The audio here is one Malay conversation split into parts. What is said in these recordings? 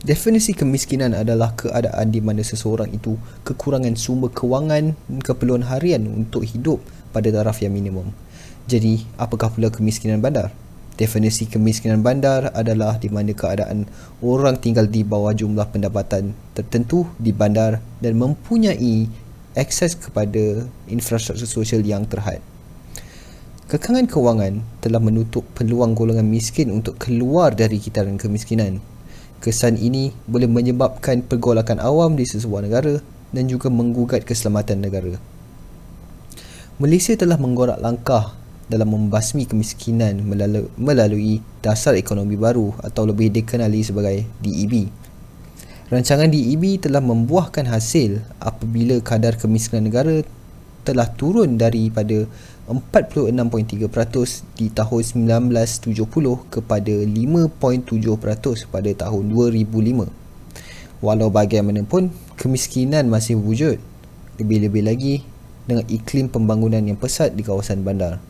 Definisi kemiskinan adalah keadaan di mana seseorang itu kekurangan sumber kewangan keperluan harian untuk hidup pada taraf yang minimum. Jadi, apakah pula kemiskinan bandar? Definisi kemiskinan bandar adalah di mana keadaan orang tinggal di bawah jumlah pendapatan tertentu di bandar dan mempunyai akses kepada infrastruktur sosial yang terhad. Kekangan kewangan telah menutup peluang golongan miskin untuk keluar dari kitaran kemiskinan. Kesan ini boleh menyebabkan pergolakan awam di sesebuah negara dan juga menggugat keselamatan negara. Malaysia telah menggorak langkah dalam membasmi kemiskinan melalui dasar ekonomi baru atau lebih dikenali sebagai DEB. Rancangan DEB telah membuahkan hasil apabila kadar kemiskinan negara telah turun daripada 46.3% di tahun 1970 kepada 5.7% pada tahun 2005. Walau bagaimanapun, kemiskinan masih wujud, lebih-lebih lagi dengan iklim pembangunan yang pesat di kawasan bandar.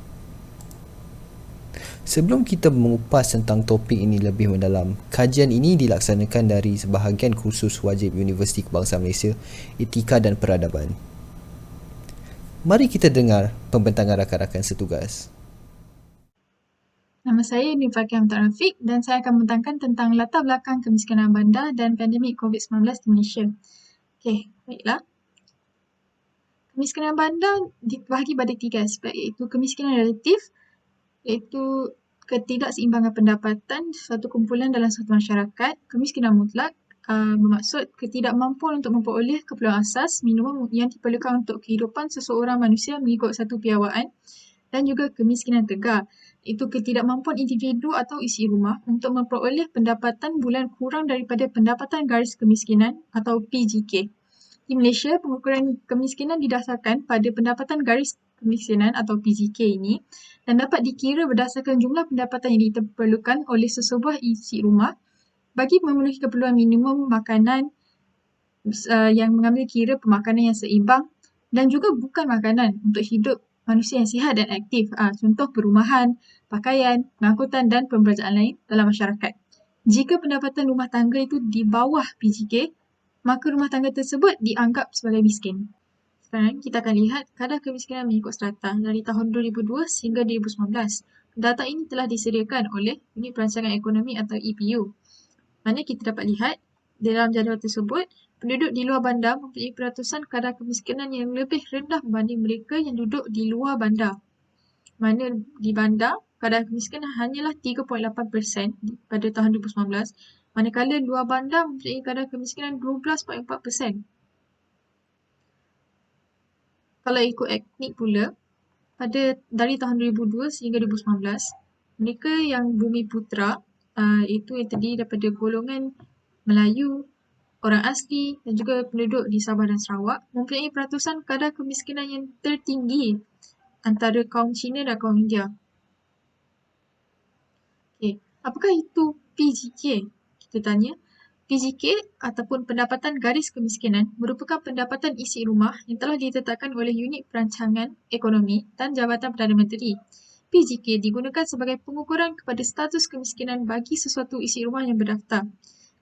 Sebelum kita mengupas tentang topik ini lebih mendalam, kajian ini dilaksanakan dari sebahagian kursus wajib Universiti Kebangsaan Malaysia, Etika dan Peradaban. Mari kita dengar pembentangan rakan-rakan setugas. Nama saya Nifakia Ahmad Rafiq dan saya akan membentangkan tentang latar belakang kemiskinan bandar dan pandemik COVID-19 di Malaysia. Okey, baiklah. Kemiskinan bandar dibahagi pada 3 aspek, iaitu kemiskinan relatif, iaitu ketidakseimbangan pendapatan suatu kumpulan dalam satu masyarakat. Kemiskinan mutlak bermaksud ketidakmampuan untuk memperoleh keperluan asas minimum yang diperlukan untuk kehidupan seseorang manusia mengikut satu piawaian. Dan juga kemiskinan tegar, iaitu ketidakmampuan individu atau isi rumah untuk memperoleh pendapatan bulan kurang daripada pendapatan garis kemiskinan atau PGK. Di Malaysia, pengukuran kemiskinan didasarkan pada pendapatan garis kemiskinan atau PGK ini dan dapat dikira berdasarkan jumlah pendapatan yang diperlukan oleh sesebuah isi rumah bagi memenuhi keperluan minimum makanan yang mengambil kira pemakanan yang seimbang dan juga bukan makanan untuk hidup manusia yang sihat dan aktif. Contoh perumahan, pakaian, pengangkutan dan pembelanjaan lain dalam masyarakat. Jika pendapatan rumah tangga itu di bawah PGK, maka rumah tangga tersebut dianggap sebagai miskin. Sekarang kita akan lihat kadar kemiskinan mengikut strata dari tahun 2002 sehingga 2019. Data ini telah disediakan oleh Unit Perancangan Ekonomi atau EPU. Mana kita dapat lihat dalam jadual tersebut, penduduk di luar bandar mempunyai peratusan kadar kemiskinan yang lebih rendah berbanding mereka yang duduk di luar bandar. Mana di bandar, kadar kemiskinan hanyalah 3.8% pada tahun 2019, manakala luar bandar mempunyai kadar kemiskinan 12.4%. Kalau ikut etnik pula, dari tahun 2002 sehingga 2019, mereka yang bumi putera, itu yang terdiri daripada golongan Melayu, orang asli dan juga penduduk di Sabah dan Sarawak mempunyai peratusan kadar kemiskinan yang tertinggi antara kaum Cina dan kaum India. Okay. Apakah itu PGK? Kita tanya. PGK ataupun pendapatan garis kemiskinan merupakan pendapatan isi rumah yang telah ditetapkan oleh Unit Perancangan Ekonomi dan Jabatan Perdana Menteri. PGK digunakan sebagai pengukuran kepada status kemiskinan bagi sesuatu isi rumah yang berdaftar.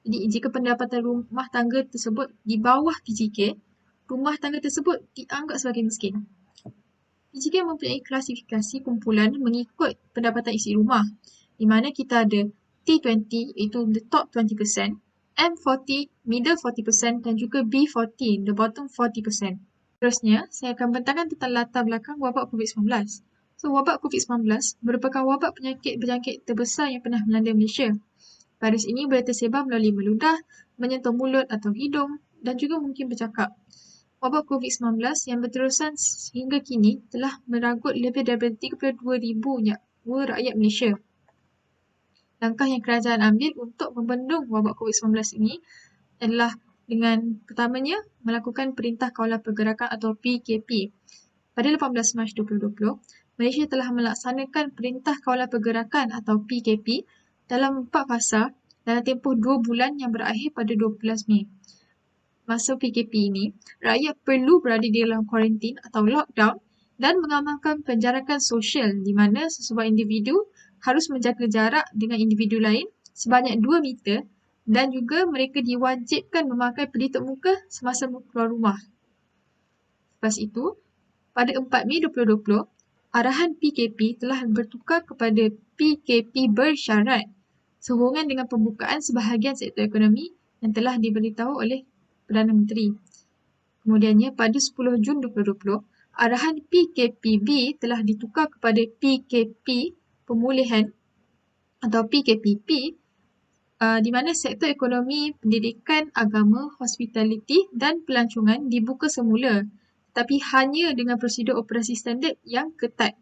Jadi, jika pendapatan rumah tangga tersebut di bawah PGK, rumah tangga tersebut dianggap sebagai miskin. PGK mempunyai klasifikasi kumpulan mengikut pendapatan isi rumah, di mana kita ada T20 iaitu the top 20%, M40 middle 40% dan juga B40 the bottom 40%. Terusnya, saya akan bentangkan tentang latar belakang wabak COVID-19. So, wabak COVID-19 merupakan wabak penyakit berjangkit terbesar yang pernah melanda Malaysia. Virus ini boleh tersebar melalui meludah, menyentuh mulut atau hidung dan juga mungkin bercakap. Wabak COVID-19 yang berterusan sehingga kini telah meragut lebih daripada 32,000 nyawa rakyat Malaysia. Langkah yang kerajaan ambil untuk membendung wabak COVID-19 ini adalah dengan pertamanya melakukan Perintah Kawalan Pergerakan atau PKP. Pada 18 Mac 2020, Malaysia telah melaksanakan Perintah Kawalan Pergerakan atau PKP dalam 4 fasa dalam tempoh 2 bulan yang berakhir pada 12 Mei. Masa PKP ini, rakyat perlu berada di dalam kuarantin atau lockdown dan mengamalkan penjarakan sosial di mana sesebuah individu harus menjaga jarak dengan individu lain sebanyak 2 meter dan juga mereka diwajibkan memakai pelitup muka semasa keluar rumah. Lepas itu, pada 4 Mei 2020, arahan PKP telah bertukar kepada PKP bersyarat sehubungan dengan pembukaan sebahagian sektor ekonomi yang telah diberitahu oleh Perdana Menteri. Kemudiannya, pada 10 Jun 2020, arahan PKPB telah ditukar kepada PKP Pemulihan atau PKPP di mana sektor ekonomi, pendidikan, agama, hospitality dan pelancongan dibuka semula, tapi hanya dengan prosedur operasi standard yang ketat.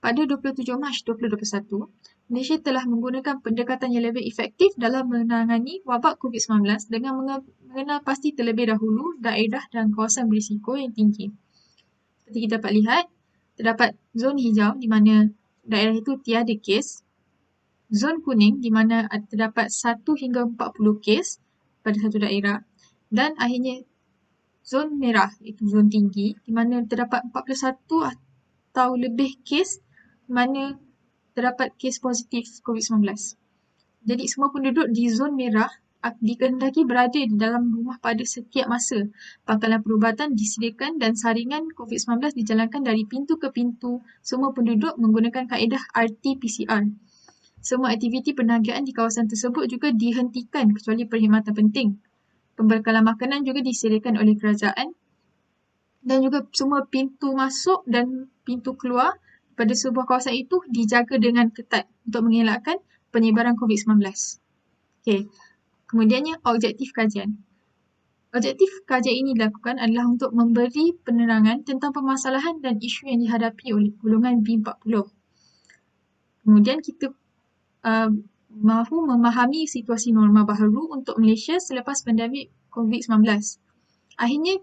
Pada 27 Mac 2021, Malaysia telah menggunakan pendekatan yang lebih efektif dalam menangani wabak COVID-19 dengan mengenal pasti terlebih dahulu daerah dan kawasan berisiko yang tinggi. Seperti kita dapat lihat, terdapat zon hijau di mana daerah itu tiada kes, zon kuning di mana terdapat 1 hingga 40 kes pada satu daerah, dan akhirnya zon merah iaitu zon tinggi di mana terdapat 41 atau lebih kes di mana terdapat kes positif COVID-19. Jadi semua penduduk di zon merah dikehendaki berada di dalam rumah pada setiap masa. Pangkalan perubatan disediakan dan saringan COVID-19 dijalankan dari pintu ke pintu semua penduduk menggunakan kaedah RT-PCR. Semua aktiviti perniagaan di kawasan tersebut juga dihentikan kecuali perkhidmatan penting. Pembekalan makanan juga disediakan oleh kerajaan dan juga semua pintu masuk dan pintu keluar pada sebuah kawasan itu dijaga dengan ketat untuk mengelakkan penyebaran COVID-19. Okey. Kemudiannya, objektif kajian. Objektif kajian ini dilakukan adalah untuk memberi penerangan tentang permasalahan dan isu yang dihadapi oleh golongan B40. Kemudian kita mahu memahami situasi norma baharu untuk Malaysia selepas pandemik COVID-19. Akhirnya,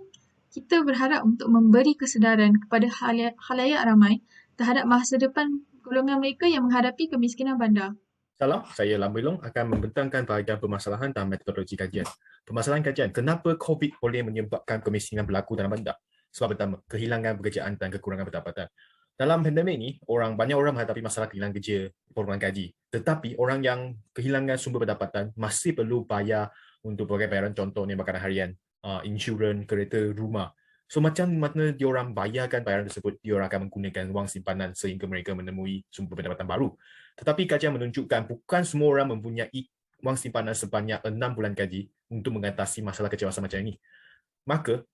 kita berharap untuk memberi kesedaran kepada khalayak ramai terhadap masa depan golongan mereka yang menghadapi kemiskinan bandar. Salam, saya Lam Wilong akan membentangkan bahagian permasalahan dan metodologi kajian. Permasalahan kajian, kenapa COVID boleh menyebabkan kemiskinan berlaku dalam bandar? Sebab pertama, kehilangan pekerjaan dan kekurangan pendapatan. Dalam pandemik ini, banyak orang menghadapi masalah kehilangan kerja, penurunan gaji. Tetapi orang yang kehilangan sumber pendapatan masih perlu bayar untuk berbagai bayaran, contohnya makanan harian, insurans, kereta, rumah. So macam mana diorang bayarkan bayaran tersebut, diorang akan menggunakan wang simpanan sehingga mereka menemui sumber pendapatan baru. Tetapi kajian menunjukkan bukan semua orang mempunyai wang simpanan sebanyak 6 bulan gaji untuk mengatasi masalah kecemasan macam ini. Maka,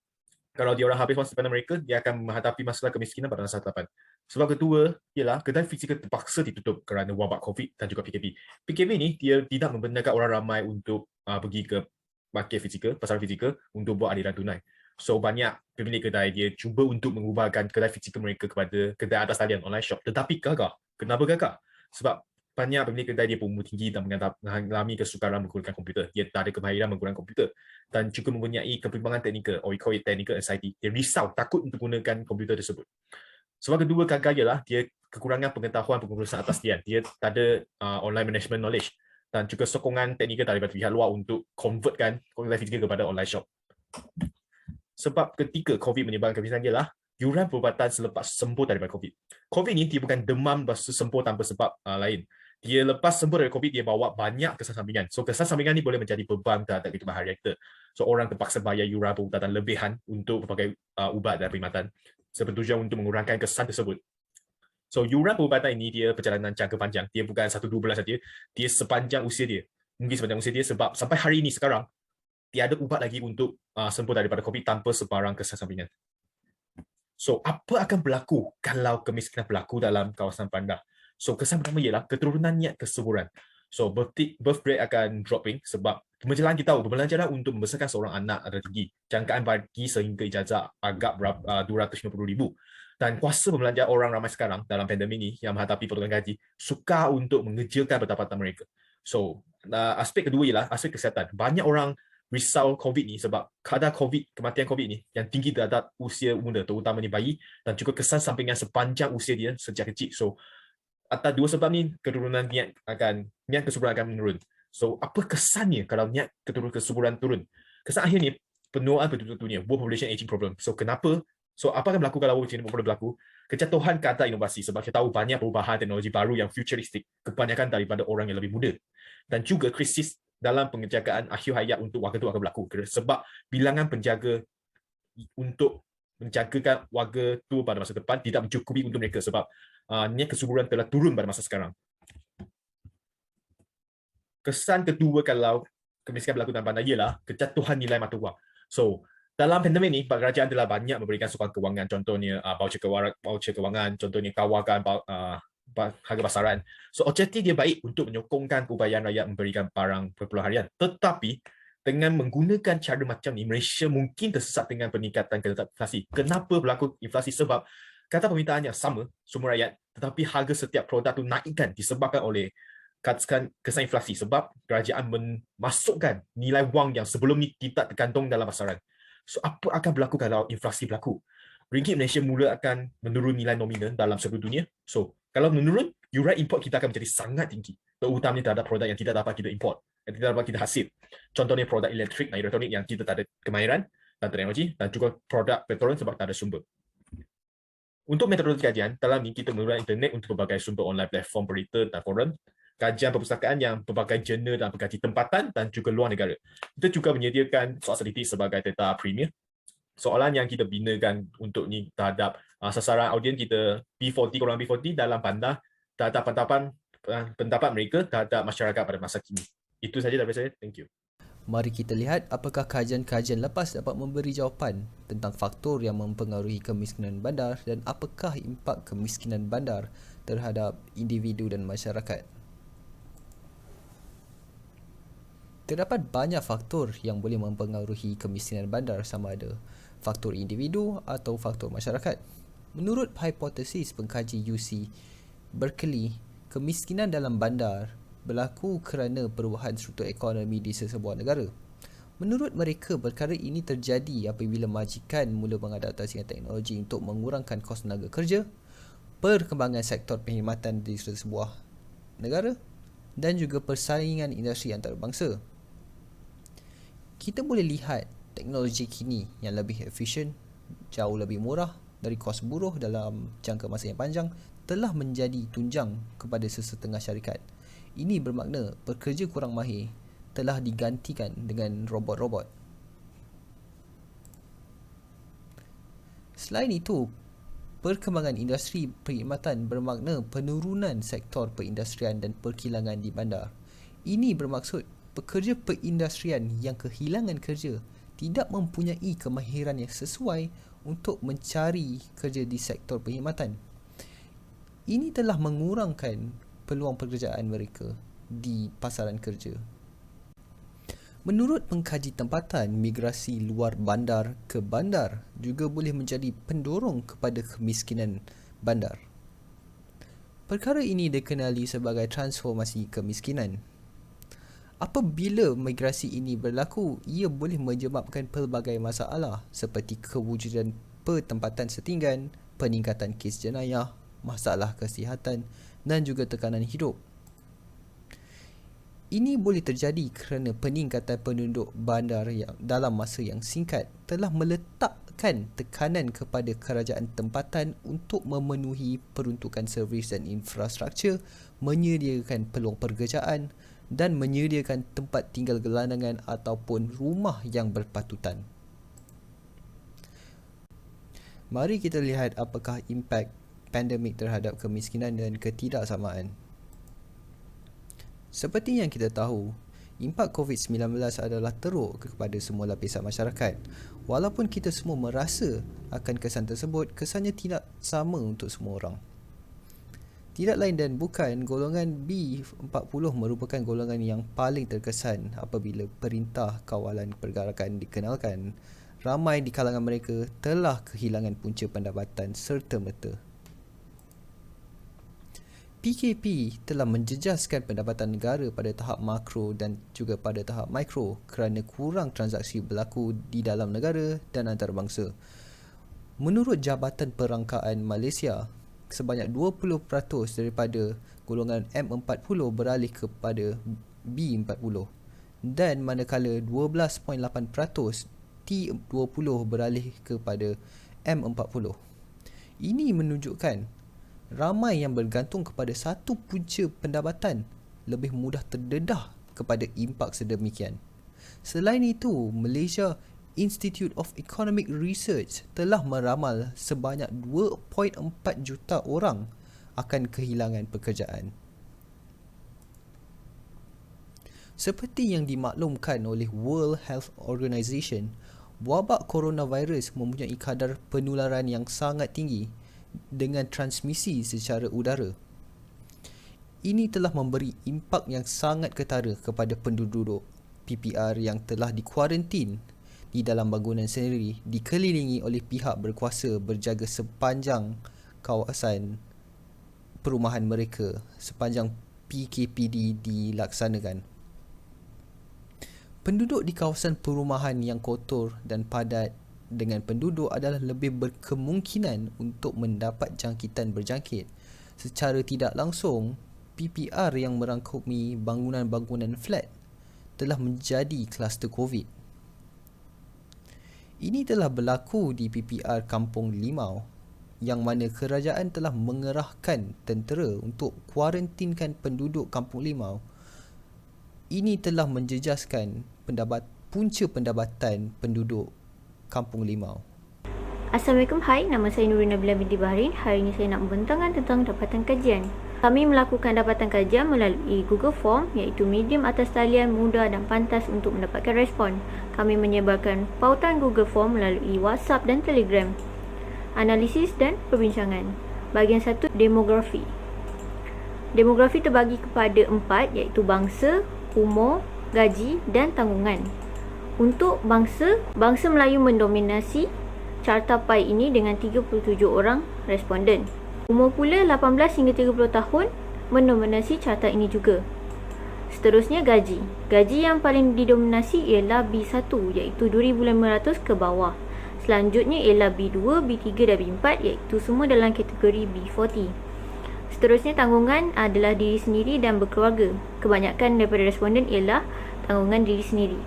kalau diorang habis wang simpanan mereka, dia akan menghadapi masalah kemiskinan pada masa depan. Sebab kedua ialah kedai fizikal terpaksa ditutup kerana wabak COVID dan juga PKP. PKP ni dia tidak membenarkan orang ramai untuk pergi ke market fizikal, pasar fizikal untuk buat aliran tunai. So banyak pemilik kedai dia cuba untuk mengubahkan kedai fizikal mereka kepada kedai atas talian online shop. Tetapi gagal. Kenapa gagal? Sebab banyak pemilik kedai dia berumur tinggi dan mengalami kesukaran menggunakan komputer. Dia tak ada kemahiran menggunakan komputer dan juga mempunyai kebimbangan teknikal, or we call it technical anxiety. Dia risau, takut untuk menggunakan komputer tersebut. Sebab kedua gagal ialah dia kekurangan pengetahuan pengurusan atas talian. Dia tak ada online management knowledge dan juga sokongan teknikal daripada pihak luar untuk convertkan kedai fizikal kepada online shop. Sebab ketika COVID menyebabkan kemiskinan ialah yuran perubatan selepas sembuh daripada COVID. COVID ni dia bukan demam sembuh tanpa sebab lain. Dia lepas sembuh dari COVID, dia bawa banyak kesan sampingan. So kesan sampingan ni boleh menjadi beban terhadap kehidupan harian kita. So orang terpaksa bayar yuran perubatan lebihan untuk berbagai ubat dan perkhidmatan bertujuan untuk mengurangkan kesan tersebut. So yuran perubatan ini dia perjalanan jangka panjang. Dia bukan 1-2 bulan saja. Dia sepanjang usia dia. Mungkin sepanjang usia dia sebab sampai hari ini sekarang tiada ubat lagi untuk sembuh daripada COVID tanpa sebarang kesan sampingan. So, apa akan berlaku kalau kemiskinan berlaku dalam kawasan bandar? So, kesan pertama ialah keturunan niat kesuburan. So, birth rate akan dropping sebab pembelajaran kita tahu pembelajaran untuk membesarkan seorang anak adalah tinggi. Jangkaan bagi sehingga ijazah agak 250,000. Dan kuasa pembelajar orang ramai sekarang dalam pandemik ini yang menghadapi potongan gaji sukar untuk mengejarkan pendapatan mereka. So, aspek kedua ialah aspek kesihatan. Banyak orang risau COVID ni sebab kadar COVID, kematian COVID ni yang tinggi terhadap usia muda, terutamanya bayi dan juga kesan sampingan sepanjang usia dia sejak kecil. So, atas dua sebab ni, keturunan niat kesuburan akan menurun. So, apa kesannya kalau niat kesuburan turun? Kesan akhirnya, penuaan penduduk dunia, world population aging problem. So, kenapa? So, apa akan berlaku kalau world population problem berlaku? Kejatuhan kadar inovasi sebab kita tahu banyak perubahan teknologi baru yang futuristik, kebanyakan daripada orang yang lebih muda. Dan juga krisis dalam penjagaan akhir hayat untuk warga itu akan berlaku. Sebab bilangan penjaga untuk menjagakan warga tu pada masa depan tidak mencukupi untuk mereka sebab ni kesuburan telah turun pada masa sekarang. Kesan kedua kalau kemiskinan berlaku dalam bandar ialah kejatuhan nilai mata wang. So, dalam pandemik ni, kerajaan telah banyak memberikan sokongan kewangan, contohnya voucher kewangan, contohnya kawakan harga pasaran. So, objektif dia baik untuk menyokongkan upaya rakyat memberikan barang keperluan harian. Tetapi, dengan menggunakan cara macam ni, Malaysia mungkin tersesat dengan peningkatan inflasi. Kenapa berlaku inflasi? Sebab kata permintaannya sama, semua rakyat, tetapi harga setiap produk tu naikkan disebabkan oleh kesan inflasi sebab kerajaan memasukkan nilai wang yang sebelum ni tidak tergantung dalam pasaran. So, apa akan berlaku kalau inflasi berlaku? Ringgit Malaysia mula akan menurun nilai nominal dalam seluruh dunia. So, kalau menurun, yuran import kita akan menjadi sangat tinggi. Terutamanya terhadap produk yang tidak dapat kita import, yang tidak dapat kita hasil. Contohnya produk elektrik dan elektronik yang kita tak ada kemahiran dan teknologi, dan juga produk petroleum sebab tak ada sumber. Untuk metodologi kajian, dalam ni kita menggunakan internet untuk berbagai sumber online, platform berita dan forum, kajian perpustakaan yang berbagai jurnal dan pengkaji tempatan dan juga luar negara. Kita juga menyediakan soal statistik sebagai data premier. Soalan yang kita binakan untuk ni terhadap sasaran audien kita B40 dalam bandar terhadap pendapat mereka terhadap masyarakat pada masa kini. Itu saja daripada saya. Thank you. Mari kita lihat apakah kajian-kajian lepas dapat memberi jawapan tentang faktor yang mempengaruhi kemiskinan bandar dan apakah impak kemiskinan bandar terhadap individu dan masyarakat. Terdapat banyak faktor yang boleh mempengaruhi kemiskinan bandar, sama ada faktor individu atau faktor masyarakat. Menurut hipotesis pengkaji UC Berkeley, kemiskinan dalam bandar berlaku kerana perubahan struktur ekonomi di sesebuah negara. Menurut mereka, perkara ini terjadi apabila majikan mula mengadaptasikan teknologi untuk mengurangkan kos tenaga kerja, perkembangan sektor perkhidmatan di sesebuah negara dan juga persaingan industri antarabangsa. Kita boleh lihat teknologi kini yang lebih efisien, jauh lebih murah dari kos buruh dalam jangka masa yang panjang telah menjadi tunjang kepada sesetengah syarikat. Ini bermakna pekerja kurang mahir telah digantikan dengan robot-robot. Selain itu, perkembangan industri perkhidmatan bermakna penurunan sektor perindustrian dan perkilangan di bandar. Ini bermaksud pekerja perindustrian yang kehilangan kerja tidak mempunyai kemahiran yang sesuai untuk mencari kerja di sektor perkhidmatan. Ini telah mengurangkan peluang pekerjaan mereka di pasaran kerja. Menurut pengkaji tempatan, migrasi luar bandar ke bandar juga boleh menjadi pendorong kepada kemiskinan bandar. Perkara ini dikenali sebagai transformasi kemiskinan. Apabila migrasi ini berlaku, ia boleh menyebabkan pelbagai masalah seperti kewujudan pertempatan setinggan, peningkatan kes jenayah, masalah kesihatan dan juga tekanan hidup. Ini boleh terjadi kerana peningkatan penduduk bandar yang dalam masa yang singkat telah meletakkan tekanan kepada kerajaan tempatan untuk memenuhi peruntukan servis dan infrastruktur, menyediakan peluang pekerjaan dan menyediakan tempat tinggal gelandangan ataupun rumah yang berpatutan. Mari kita lihat apakah impak pandemik terhadap kemiskinan dan ketidaksamaan. Seperti yang kita tahu, impak COVID-19 adalah teruk kepada semua lapisan masyarakat. Walaupun kita semua merasa akan kesan tersebut, kesannya tidak sama untuk semua orang. Tidak lain dan bukan, golongan B40 merupakan golongan yang paling terkesan apabila Perintah Kawalan Pergerakan dikenalkan. Ramai di kalangan mereka telah kehilangan punca pendapatan serta-merta. PKP telah menjejaskan pendapatan negara pada tahap makro dan juga pada tahap mikro kerana kurang transaksi berlaku di dalam negara dan antarabangsa. Menurut Jabatan Perangkaan Malaysia, sebanyak 20% daripada golongan M40 beralih kepada B40 dan manakala 12.8% T20 beralih kepada M40. Ini menunjukkan ramai yang bergantung kepada satu punca pendapatan lebih mudah terdedah kepada impak sedemikian. Selain itu, Malaysia Institute of Economic Research telah meramal sebanyak 2.4 juta orang akan kehilangan pekerjaan. Seperti yang dimaklumkan oleh World Health Organization, wabak coronavirus mempunyai kadar penularan yang sangat tinggi dengan transmisi secara udara. Ini telah memberi impak yang sangat ketara kepada penduduk PPR yang telah dikuarantin di dalam bangunan sendiri, dikelilingi oleh pihak berkuasa berjaga sepanjang kawasan perumahan mereka sepanjang PKPD dilaksanakan. Penduduk di kawasan perumahan yang kotor dan padat dengan penduduk adalah lebih berkemungkinan untuk mendapat jangkitan berjangkit. Secara tidak langsung, PPR yang merangkumi bangunan-bangunan flat telah menjadi kluster COVID. Ini telah berlaku di PPR Kampung Limau, yang mana kerajaan telah mengerahkan tentera untuk kuarantinkan penduduk Kampung Limau. Ini telah menjejaskan punca pendapatan penduduk Kampung Limau. Assalamualaikum, hai, nama saya Nurina Nabila binti Bahrin. Hari ini saya nak membentangkan tentang dapatan kajian. Kami melakukan dapatan kajian melalui Google Form, iaitu medium atas talian, mudah dan pantas untuk mendapatkan respon. Kami menyebarkan pautan Google Form melalui WhatsApp dan Telegram. Analisis dan perbincangan. Bahagian 1, demografi. Demografi terbagi kepada 4, iaitu bangsa, umur, gaji dan tanggungan. Untuk bangsa Melayu mendominasi carta pie ini dengan 37 orang responden. Umur pula 18 hingga 30 tahun mendominasi carta ini juga. Seterusnya gaji. Gaji yang paling didominasi ialah B1, iaitu 2,500 ke bawah. Selanjutnya ialah B2, B3 dan B4, iaitu semua dalam kategori B40. Seterusnya tanggungan adalah diri sendiri dan berkeluarga. Kebanyakan daripada responden ialah tanggungan diri sendiri.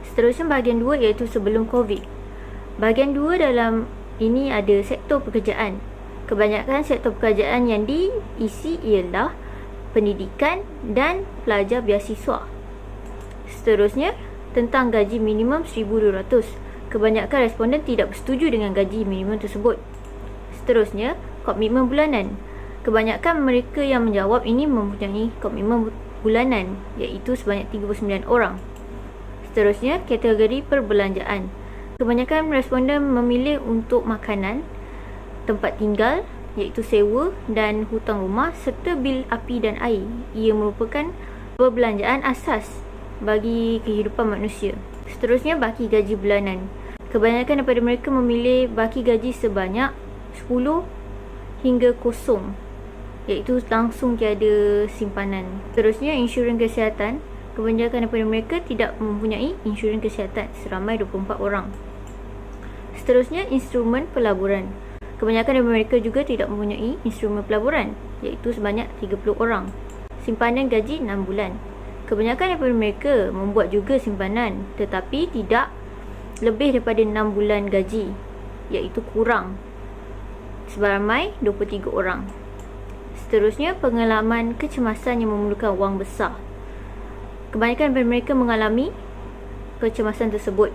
Seterusnya bahagian 2 iaitu sebelum COVID. Bahagian 2 dalam ini ada sektor pekerjaan. Kebanyakan sektor pekerjaan yang diisi ialah pendidikan dan pelajar biasiswa. Seterusnya tentang gaji minimum 1,200. Kebanyakan responden tidak bersetuju dengan gaji minimum tersebut. Seterusnya komitmen bulanan. Kebanyakan mereka yang menjawab ini mempunyai komitmen bulanan, iaitu sebanyak 39 orang. Seterusnya, kategori perbelanjaan. Kebanyakan responden memilih untuk makanan, tempat tinggal, iaitu sewa dan hutang rumah serta bil api dan air. Ia merupakan perbelanjaan asas bagi kehidupan manusia. Seterusnya, baki gaji bulanan. Kebanyakan daripada mereka memilih baki gaji sebanyak 10 hingga kosong, iaitu langsung tiada simpanan. Seterusnya, insurans kesihatan. Kebanyakan daripada mereka tidak mempunyai insurans kesihatan, seramai 24 orang. Seterusnya, instrumen pelaburan. Kebanyakan daripada mereka juga tidak mempunyai instrumen pelaburan, iaitu sebanyak 30 orang. Simpanan gaji 6 bulan. Kebanyakan daripada mereka membuat juga simpanan, tetapi tidak lebih daripada 6 bulan gaji, iaitu kurang, seramai 23 orang. Seterusnya, pengalaman kecemasan yang memerlukan wang besar. Kebanyakan daripada mereka mengalami kecemasan tersebut.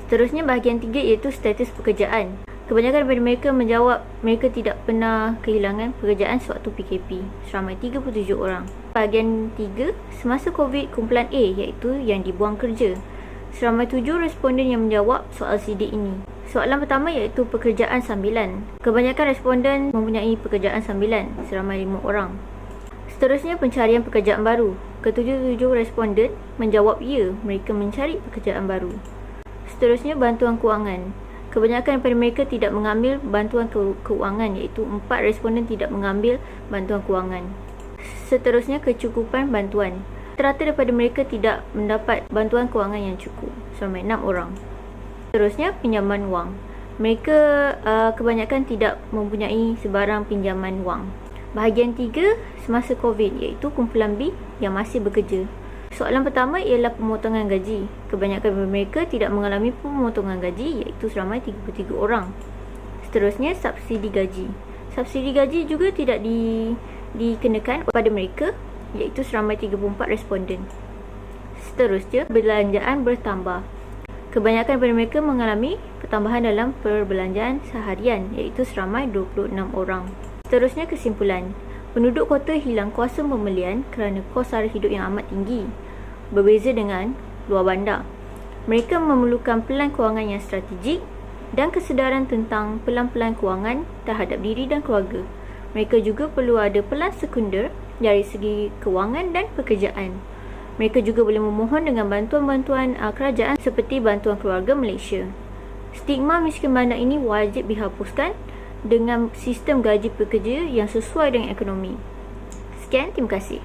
Seterusnya, bahagian 3 iaitu status pekerjaan. Kebanyakan daripada mereka menjawab mereka tidak pernah kehilangan pekerjaan sewaktu PKP, seramai 37 orang. Bahagian 3, semasa COVID, kumpulan A, iaitu yang dibuang kerja. Seramai 7 responden yang menjawab soal sidik ini. Soalan pertama iaitu pekerjaan sambilan. Kebanyakan responden mempunyai pekerjaan sambilan, seramai 5 orang. Seterusnya, pencarian pekerjaan baru. Ke-7 responden menjawab ya, mereka mencari pekerjaan baru. Seterusnya, bantuan kewangan. Kebanyakan daripada mereka tidak mengambil bantuan kewangan, iaitu 4 responden tidak mengambil bantuan kewangan. Seterusnya, kecukupan bantuan. Rata daripada mereka tidak mendapat bantuan kewangan yang cukup, seramai 6 orang. Seterusnya, pinjaman wang. Mereka kebanyakan tidak mempunyai sebarang pinjaman wang. Bahagian 3, semasa COVID, iaitu kumpulan B yang masih bekerja. Soalan pertama ialah pemotongan gaji. Kebanyakan daripada mereka tidak mengalami pemotongan gaji, iaitu seramai 33 orang. Seterusnya, subsidi gaji. Subsidi gaji juga tidak dikenakan kepada mereka iaitu seramai 34 responden. Seterusnya, perbelanjaan bertambah. Kebanyakan daripada mereka mengalami pertambahan dalam perbelanjaan seharian, iaitu seramai 26 orang. Seterusnya, kesimpulan. Penduduk kota hilang kuasa pembelian kerana kos sara hidup yang amat tinggi. Berbeza dengan luar bandar. Mereka memerlukan pelan kewangan yang strategik dan kesedaran tentang pelan-pelan kewangan terhadap diri dan keluarga. Mereka juga perlu ada pelan sekunder dari segi kewangan dan pekerjaan. Mereka juga boleh memohon dengan bantuan-bantuan kerajaan seperti Bantuan Keluarga Malaysia. Stigma miskin bandar ini wajib dihapuskan dengan sistem gaji pekerja yang sesuai dengan ekonomi. Sekian, terima kasih.